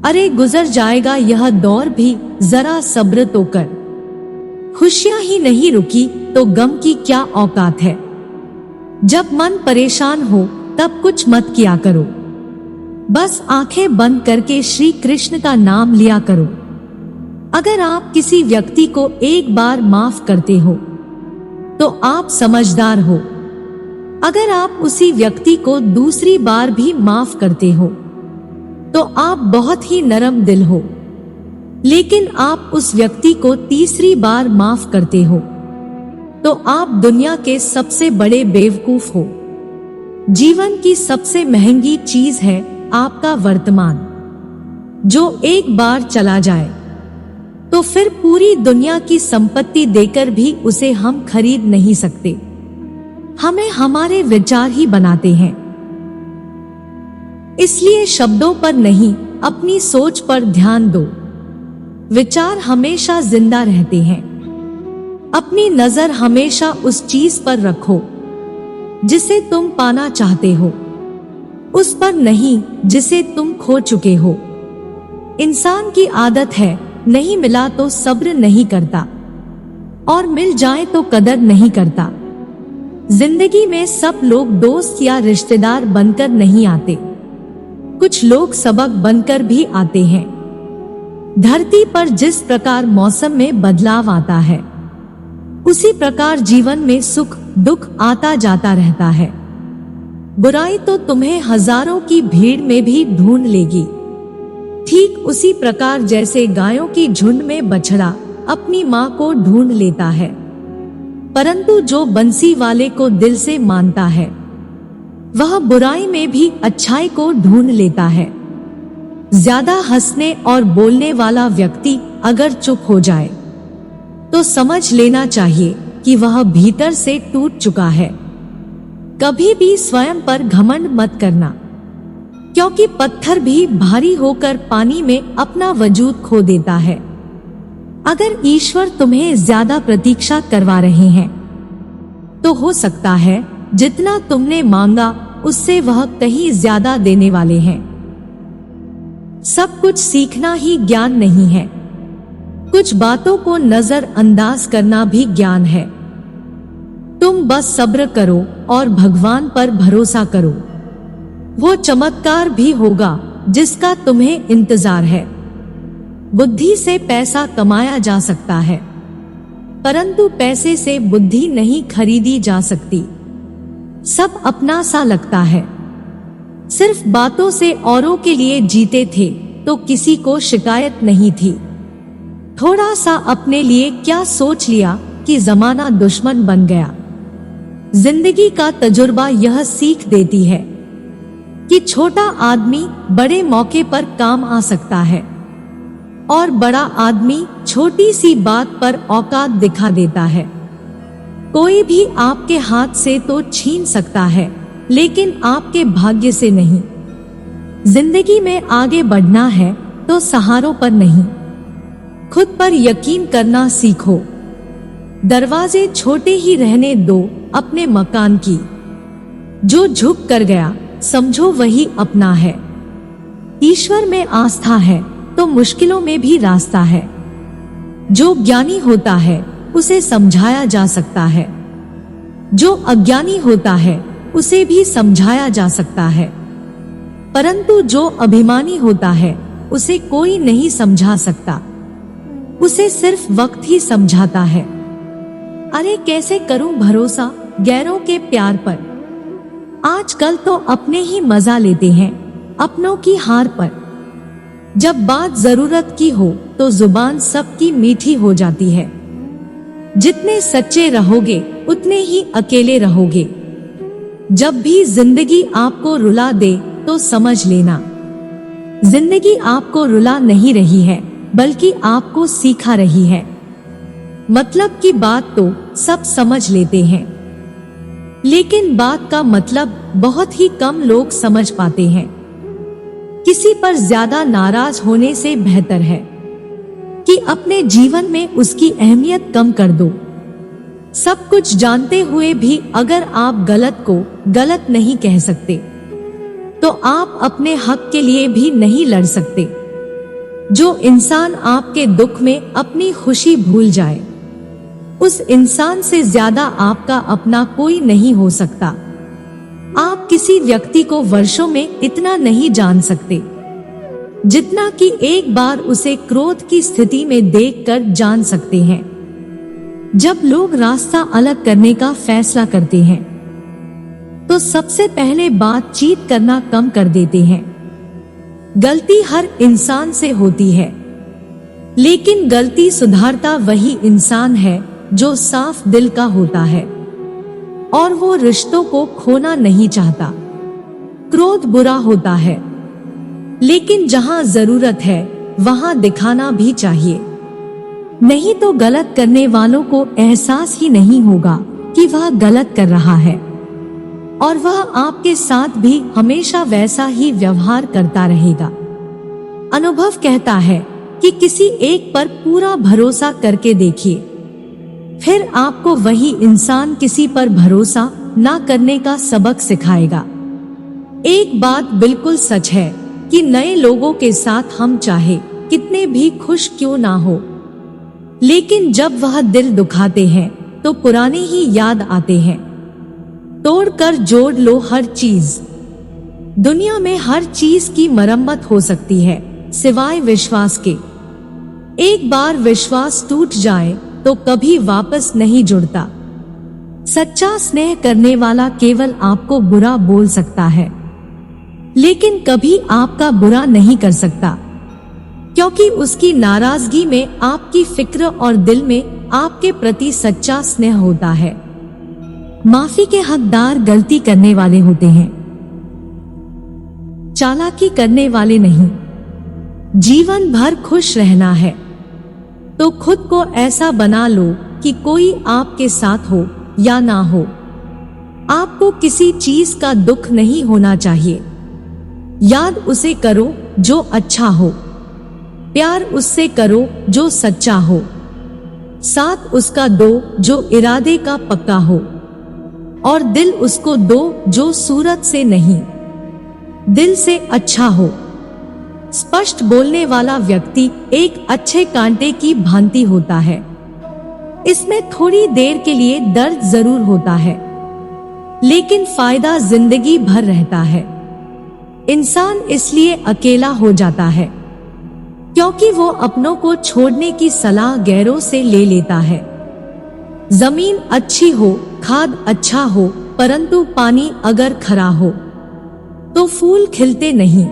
अरे गुजर जाएगा यह दौर भी, जरा सब्र तो कर। खुशियां ही नहीं रुकी तो गम की क्या औकात है। जब मन परेशान हो तब कुछ मत किया करो, बस आंखें बंद करके श्री कृष्ण का नाम लिया करो। अगर आप किसी व्यक्ति को एक बार माफ करते हो तो आप समझदार हो। अगर आप उसी व्यक्ति को दूसरी बार भी माफ करते हो तो आप बहुत ही नरम दिल हो। लेकिन आप उस व्यक्ति को तीसरी बार माफ करते हो तो आप दुनिया के सबसे बड़े बेवकूफ हो। जीवन की सबसे महंगी चीज है आपका वर्तमान, जो एक बार चला जाए तो फिर पूरी दुनिया की संपत्ति देकर भी उसे हम खरीद नहीं सकते। हमें हमारे विचार ही बनाते हैं। इसलिए शब्दों पर नहीं, अपनी सोच पर ध्यान दो। विचार हमेशा जिंदा रहते हैं। अपनी नजर हमेशा उस चीज पर रखो जिसे तुम पाना चाहते हो, उस पर नहीं जिसे तुम खो चुके हो। इंसान की आदत है, नहीं मिला तो सब्र नहीं करता और मिल जाए तो कदर नहीं करता। जिंदगी में सब लोग दोस्त या रिश्तेदार बनकर नहीं आते, कुछ लोग सबक बनकर भी आते हैं। धरती पर जिस प्रकार मौसम में बदलाव आता है, उसी प्रकार जीवन में सुख दुख आता जाता रहता है। बुराई तो तुम्हें हजारों की भीड़ में भी ढूंढ लेगी, ठीक उसी प्रकार जैसे गायों की झुंड में बछड़ा अपनी माँ को ढूंढ लेता है। परंतु जो बंसी वाले को दिल से मानता है, वह बुराई में भी अच्छाई को ढूंढ लेता है। ज्यादा हंसने और बोलने वाला व्यक्ति अगर चुप हो जाए तो समझ लेना चाहिए कि वह भीतर से टूट चुका है। कभी भी स्वयं पर घमंड मत करना, क्योंकि पत्थर भी भारी होकर पानी में अपना वजूद खो देता है। अगर ईश्वर तुम्हें ज्यादा प्रतीक्षा करवा रहे हैं तो हो सकता है जितना तुमने मांगा उससे वह कहीं ज्यादा देने वाले हैं। सब कुछ सीखना ही ज्ञान नहीं है, कुछ बातों को नजरअंदाज करना भी ज्ञान है। तुम बस सब्र करो और भगवान पर भरोसा करो, वो चमत्कार भी होगा जिसका तुम्हें इंतजार है। बुद्धि से पैसा कमाया जा सकता है, परंतु पैसे से बुद्धि नहीं खरीदी जा सकती। सब अपना सा लगता है। सिर्फ बातों से औरों के लिए जीते थे तो किसी को शिकायत नहीं थी। थोड़ा सा अपने लिए क्या सोच लिया कि जमाना दुश्मन बन गया। जिंदगी का तजुर्बा यह सीख देती है कि छोटा आदमी बड़े मौके पर काम आ सकता है और बड़ा आदमी छोटी सी बात पर औकात दिखा देता है। कोई भी आपके हाथ से तो छीन सकता है, लेकिन आपके भाग्य से नहीं। जिंदगी में आगे बढ़ना है तो सहारों पर नहीं, खुद पर यकीन करना सीखो। दरवाजे छोटे ही रहने दो अपने मकान की। जो झुक कर गया समझो वही अपना है। ईश्वर में आस्था है तो मुश्किलों में भी रास्ता है। जो ज्ञानी होता है उसे समझाया जा सकता है, जो अज्ञानी होता है उसे भी समझाया जा सकता है, परंतु जो अभिमानी होता है उसे कोई नहीं समझा सकता, उसे सिर्फ वक्त ही समझाता है। अरे कैसे करूं भरोसा गैरों के प्यार पर। आजकल तो अपने ही मजा लेते हैं अपनों की हार पर। जब बात जरूरत की हो तो जुबान सबकी मीठी हो जाती है। जितने सच्चे रहोगे उतने ही अकेले रहोगे। जब भी जिंदगी आपको रुला दे तो समझ लेना, जिंदगी आपको रुला नहीं रही है बल्कि आपको सिखा रही है। मतलब की बात तो सब समझ लेते हैं, लेकिन बात का मतलब बहुत ही कम लोग समझ पाते हैं। किसी पर ज्यादा नाराज होने से बेहतर है कि अपने जीवन में उसकी अहमियत कम कर दो। सब कुछ जानते हुए भी अगर आप गलत को गलत नहीं कह सकते तो आप अपने हक के लिए भी नहीं लड़ सकते। जो इंसान आपके दुख में अपनी खुशी भूल जाए, उस इंसान से ज्यादा आपका अपना कोई नहीं हो सकता। आप किसी व्यक्ति को वर्षों में इतना नहीं जान सकते जितना कि एक बार उसे क्रोध की स्थिति में देखकर जान सकते हैं। जब लोग रास्ता अलग करने का फैसला करते हैं तो सबसे पहले बातचीत करना कम कर देते हैं। गलती हर इंसान से होती है, लेकिन गलती सुधारता वही इंसान है जो साफ दिल का होता है और वो रिश्तों को खोना नहीं चाहता। क्रोध बुरा होता है, लेकिन जहां जरूरत है वहां दिखाना भी चाहिए, नहीं तो गलत करने वालों को एहसास ही नहीं होगा कि वह गलत कर रहा है और वह आपके साथ भी हमेशा वैसा ही व्यवहार करता रहेगा। अनुभव कहता है कि किसी एक पर पूरा भरोसा करके देखिए, फिर आपको वही इंसान किसी पर भरोसा ना करने का सबक सिखाएगा। एक बात बिल्कुल सच है कि नए लोगों के साथ हम चाहे कितने भी खुश क्यों ना हो, लेकिन जब वह दिल दुखाते हैं तो पुराने ही याद आते हैं। तोड़कर जोड़ लो हर चीज। दुनिया में हर चीज की मरम्मत हो सकती है सिवाय विश्वास के। एक बार विश्वास टूट जाए तो कभी वापस नहीं जुड़ता। सच्चा स्नेह करने वाला केवल आपको बुरा बोल सकता है, लेकिन कभी आपका बुरा नहीं कर सकता, क्योंकि उसकी नाराजगी में आपकी फिक्र और दिल में आपके प्रति सच्चा स्नेह होता है। माफी के हकदार गलती करने वाले होते हैं, चालाकी करने वाले नहीं। जीवन भर खुश रहना है तो खुद को ऐसा बना लो कि कोई आपके साथ हो या ना हो, आपको किसी चीज का दुख नहीं होना चाहिए। याद उसे करो जो अच्छा हो, प्यार उससे करो जो सच्चा हो, साथ उसका दो जो इरादे का पक्का हो, और दिल उसको दो जो सूरत से नहीं दिल से अच्छा हो। स्पष्ट बोलने वाला व्यक्ति एक अच्छे कांटे की भांति होता है। इसमें थोड़ी देर के लिए दर्द जरूर होता है, लेकिन फायदा जिंदगी भर रहता है। इंसान इसलिए अकेला हो जाता है क्योंकि वो अपनों को छोड़ने की सलाह गैरों से ले लेता है। जमीन अच्छी हो, खाद अच्छा हो, परंतु पानी अगर खरा हो तो फूल खिलते नहीं।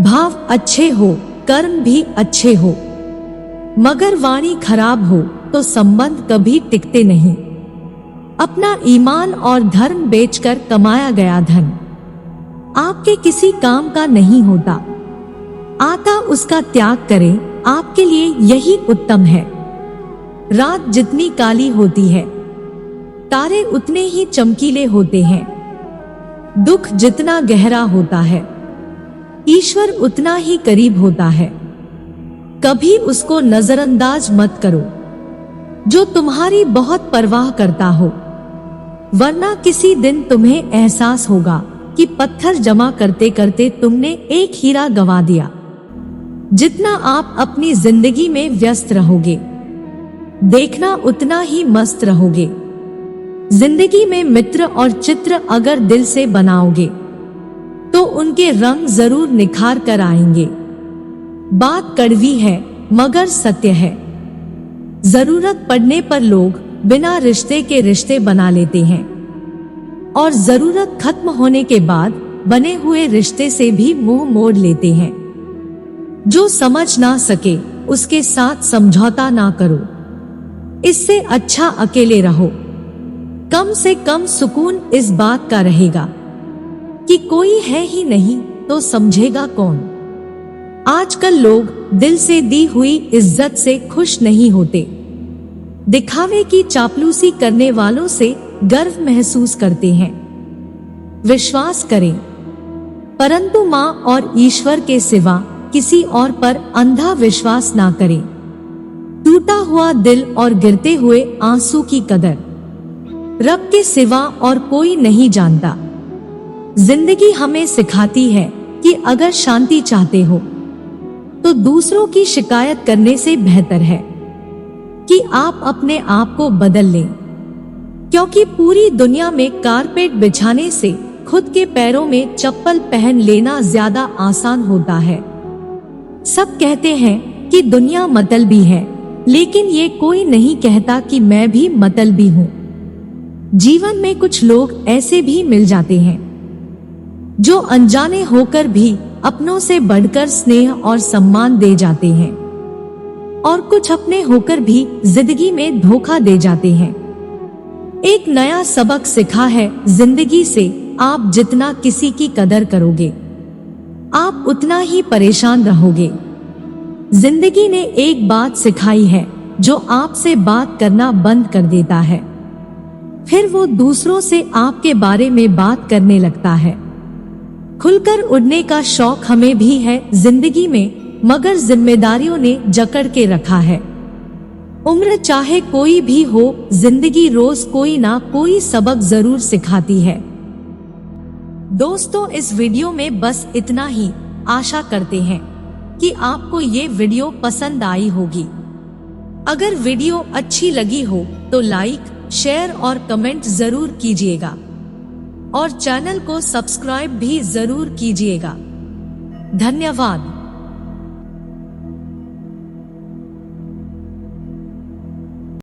भाव अच्छे हो, कर्म भी अच्छे हो, मगर वाणी खराब हो तो संबंध कभी टिकते नहीं। अपना ईमान और धर्म बेचकर कमाया गया धन आपके किसी काम का नहीं होता। आता उसका त्याग करें, आपके लिए यही उत्तम है। रात जितनी काली होती है, तारे उतने ही चमकीले होते हैं। दुख जितना गहरा होता है, ईश्वर उतना ही करीब होता है। कभी उसको नजरअंदाज मत करो जो तुम्हारी बहुत परवाह करता हो, वरना किसी दिन तुम्हें एहसास होगा कि पत्थर जमा करते करते तुमने एक हीरा गंवा दिया। जितना आप अपनी जिंदगी में व्यस्त रहोगे, देखना उतना ही मस्त रहोगे। जिंदगी में मित्र और चित्र अगर दिल से बनाओगे तो उनके रंग जरूर निखार कर आएंगे। बात कड़वी है मगर सत्य है। जरूरत पड़ने पर लोग बिना रिश्ते के रिश्ते बना लेते हैं और जरूरत खत्म होने के बाद बने हुए रिश्ते से भी मुंह मोड़ लेते हैं। जो समझ ना सके उसके साथ समझौता ना करो। इससे अच्छा अकेले रहो। कम से कम सुकून इस बात का रहेगा कि कोई है ही नहीं तो समझेगा कौन। आजकल लोग दिल से दी हुई इज्जत से खुश नहीं होते, दिखावे की चापलूसी करने वालों से गर्व महसूस करते हैं। विश्वास करें, परंतु माँ और ईश्वर के सिवा किसी और पर अंधा विश्वास ना करें। टूटा हुआ दिल और गिरते हुए आंसू की कदर रब के सिवा और कोई नहीं जानता। जिंदगी हमें सिखाती है कि अगर शांति चाहते हो तो दूसरों की शिकायत करने से बेहतर है कि आप अपने आप को बदल लें, क्योंकि पूरी दुनिया में कारपेट बिछाने से खुद के पैरों में चप्पल पहन लेना ज्यादा आसान होता है। सब कहते हैं कि दुनिया मतलबी है, लेकिन ये कोई नहीं कहता कि मैं भी मतलबी हूँ। जीवन में कुछ लोग ऐसे भी मिल जाते हैं जो अनजाने होकर भी अपनों से बढ़कर स्नेह और सम्मान दे जाते हैं, और कुछ अपने होकर भी जिंदगी में धोखा दे जाते हैं। एक नया सबक सीखा है जिंदगी से, आप जितना किसी की कदर करोगे, आप उतना ही परेशान रहोगे। जिंदगी ने एक बात सिखाई है, जो आपसे बात करना बंद कर देता है, फिर वो दूसरों से आपके बारे में बात करने लगता है। खुलकर उड़ने का शौक हमें भी है जिंदगी में, मगर जिम्मेदारियों ने जकड़ के रखा है। उम्र चाहे कोई भी हो, जिंदगी रोज कोई ना कोई सबक जरूर सिखाती है। दोस्तों, इस वीडियो में बस इतना ही। आशा करते हैं कि आपको ये वीडियो पसंद आई होगी। अगर वीडियो अच्छी लगी हो तो लाइक, शेयर और कमेंट जरूर कीजिएगा, और चैनल को सब्सक्राइब भी जरूर कीजिएगा। धन्यवाद।